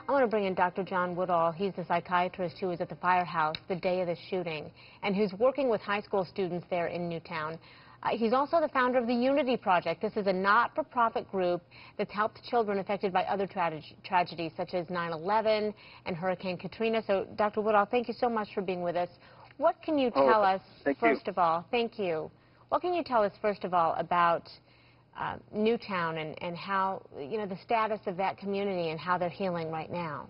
I want to bring in Dr. John Woodall. He's the psychiatrist who was at the firehouse the day of the shooting and who's working with high school students there in Newtown. He's also the founder of the Unity Project. This is a not-for-profit group that's helped children affected by other tragedies such as 9/11 and Hurricane Katrina. So, Dr. Woodall, thank you so much for being with us. What can you tell us, first of all? Thank you. What can you tell us, first of all, about Newtown and how, the status of that community and how they're healing right now?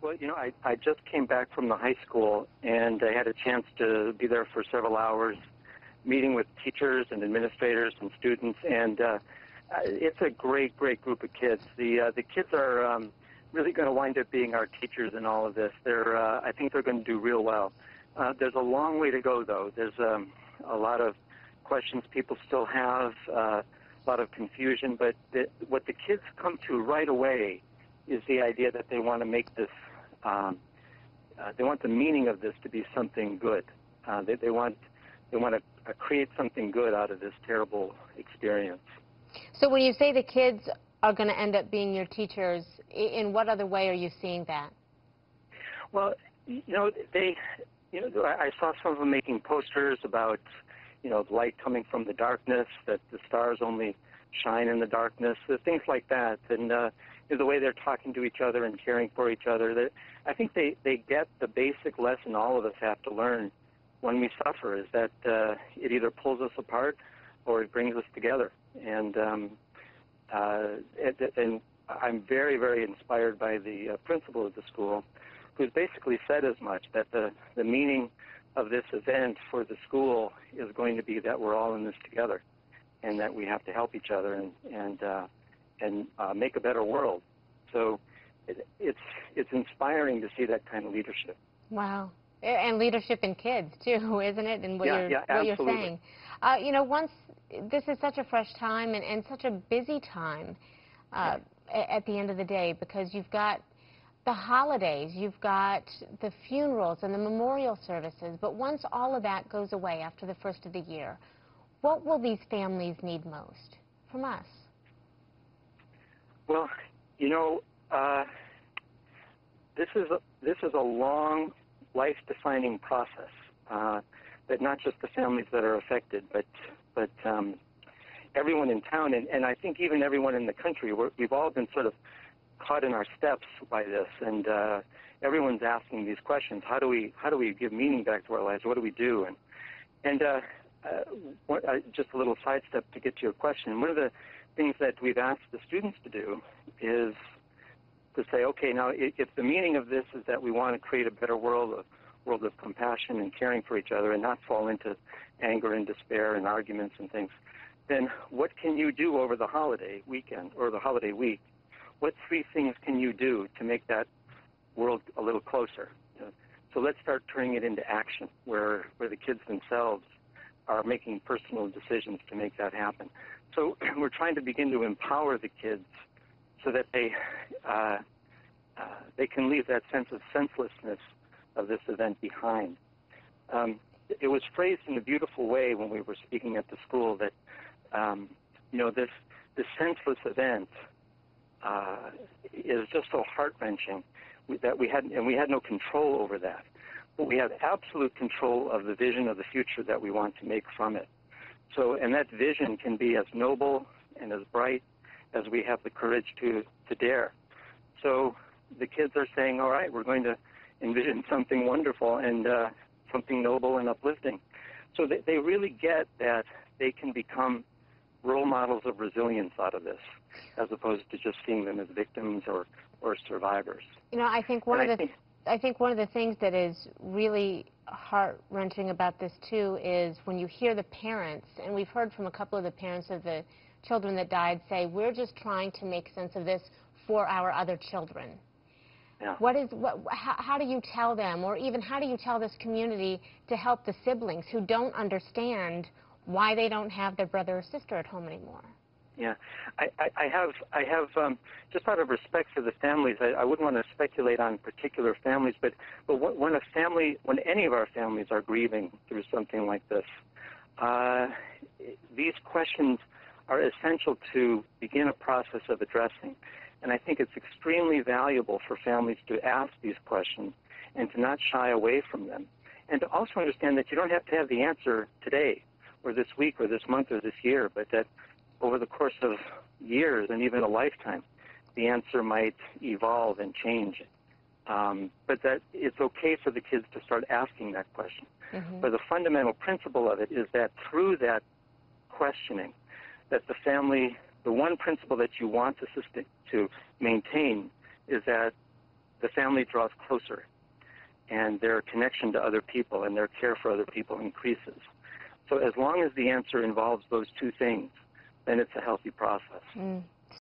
Well, I just came back from the high school, and I had a chance to be there for several hours, meeting with teachers and administrators and students, and it's a great, great group of kids. The kids are really going to wind up being our teachers in all of this. I think they're going to do real well. There's a long way to go, though. There's a lot of questions people still have, a lot of confusion, but what the kids come to right away is the idea that they want to make this, they want the meaning of this to be something good. They want to create something good out of this terrible experience. So when you say the kids are going to end up being your teachers, in what other way are you seeing that? Well, I saw some of them making posters about, light coming from the darkness, that the stars only shine in the darkness, things like that, and the way they're talking to each other and caring for each other. I think they get the basic lesson all of us have to learn when we suffer, is that it either pulls us apart or it brings us together. And I'm very, very inspired by the principal of the school, who's basically said as much, that the meaning of this event for the school is going to be that we're all in this together, and that we have to help each other and make a better world. So it's inspiring to see that kind of leadership. Wow. And leadership in kids, too, isn't it? And what you're saying. Once this is such a fresh time and such a busy time at the end of the day, because you've got the holidays, you've got the funerals and the memorial services, but once all of that goes away after the first of the year, what will these families need most from us? Well, this is a long, life-defining process that not just the families that are affected, but everyone in town, and I think even everyone in the country. We've all been sort of caught in our steps by this, and everyone's asking these questions. How do we give meaning back to our lives? What do we do? And just a little sidestep to get to your question. One of the things that we've asked the students to do is to say, okay, now if the meaning of this is that we want to create a better world of compassion and caring for each other and not fall into anger and despair and arguments and things, then what can you do over the holiday weekend or the holiday week? What 3 things can you do to make that world a little closer? So let's start turning it into action, where the kids themselves are making personal decisions to make that happen. So we're trying to begin to empower the kids so that they can leave that sense of senselessness of this event behind. It was phrased in a beautiful way when we were speaking at the school that this senseless event is just so heart-wrenching that we had no control over that. But we have absolute control of the vision of the future that we want to make from it. So, and that vision can be as noble and as bright as we have the courage to dare. So the kids are saying, all right, we're going to envision something wonderful and something noble and uplifting. So they really get that they can become role models of resilience out of this, as opposed to just seeing them as victims or survivors. I think one of the things that is really heart-wrenching about this, too, is when you hear the parents, and we've heard from a couple of the parents of the children that died, say, we're just trying to make sense of this for our other children. Yeah. How do you tell them, or even how do you tell this community to help the siblings who don't understand why they don't have their brother or sister at home anymore? Yeah, I have just out of respect for the families, I wouldn't want to speculate on particular families, but when any of our families are grieving through something like this, these questions are essential to begin a process of addressing. And I think it's extremely valuable for families to ask these questions and to not shy away from them. And to also understand that you don't have to have the answer today or this week or this month or this year, but that over the course of years and even a lifetime, the answer might evolve and change. But that it's okay for the kids to start asking that question. Mm-hmm. But the fundamental principle of it is that through that questioning, that the family, the one principle that you want to maintain is that the family draws closer and their connection to other people and their care for other people increases. So as long as the answer involves those two things, then it's a healthy process. Mm.